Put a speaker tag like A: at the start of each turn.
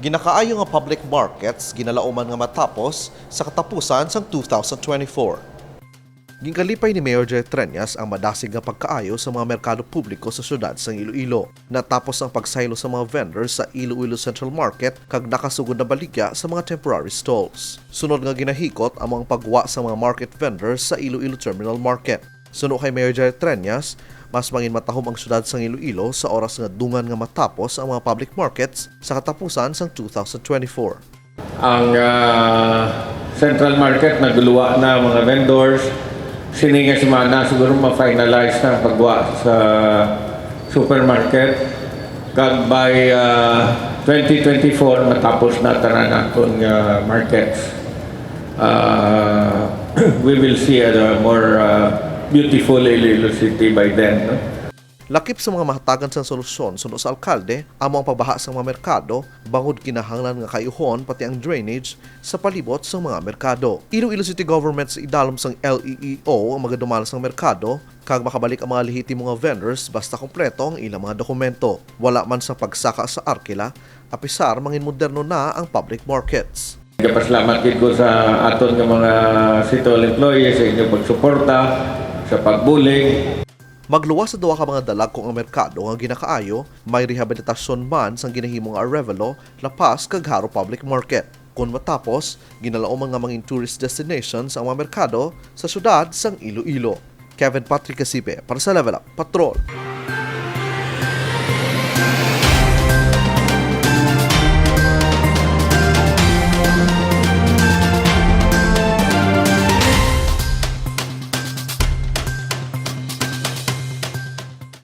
A: Ginakaayo nga public markets ginalauman nga matapos sa katapusan sang 2024. Ginkalipay ni Mayor Jerry Trillanes ang madasig nga pagkaayo sa mga merkado publiko sa syudad sang Iloilo. Natapos ang pagsaylo sa mga vendors sa Iloilo Central Market kag nakasugod na baligya sa mga temporary stalls. Sunod nga ginahikot ang mga pagwa sa mga market vendors sa Iloilo Terminal Market. Suno kay Mayor Jerry Trillanes, mas mangin matahom ang syudad sang Iloilo sa oras nga dungan nga matapos ang mga public markets sa katapusan sang 2024.
B: Ang Central Market naguluwa na mga vendors. Sini nga semana siguro ma-finalize na ang pagwa sa supermarket. Kag by 2024 matapos na tanan atong markets. We will see a more beautiful Iloilo City by then. No?
A: Lakip sa mga mahatagan sa solusyon suno sa alkalde, amo ang pagbaha sa mga merkado, bangod kinahanglan nga kayuhon pati ang drainage sa palibot sa mga merkado. Iloilo City Government sa idalom sang LEEO ang magadumalas ng merkado, kag makabalik ang mga lehitimo mga vendors basta kompleto ang ilang mga dokumento. Wala man sa pagsaka sa arkila, apisar mangin moderno na ang public markets.
B: Pasalamat ko sa aton ng mga city hall employees sa inyong pagsuporta sa pagbulig.
A: Magluwas sa duwa ka mga dalagkong ang merkado nga ginakaayo, may rehabilitasyon man sang ginahimong Arevalo, Lapas kag Haro Public Market. Kung matapos, ginalaom nga mga tourist destinations ang mga merkado sa syudad sang Iloilo. Kevin Patrick Casipe para sa Level Up Patrol.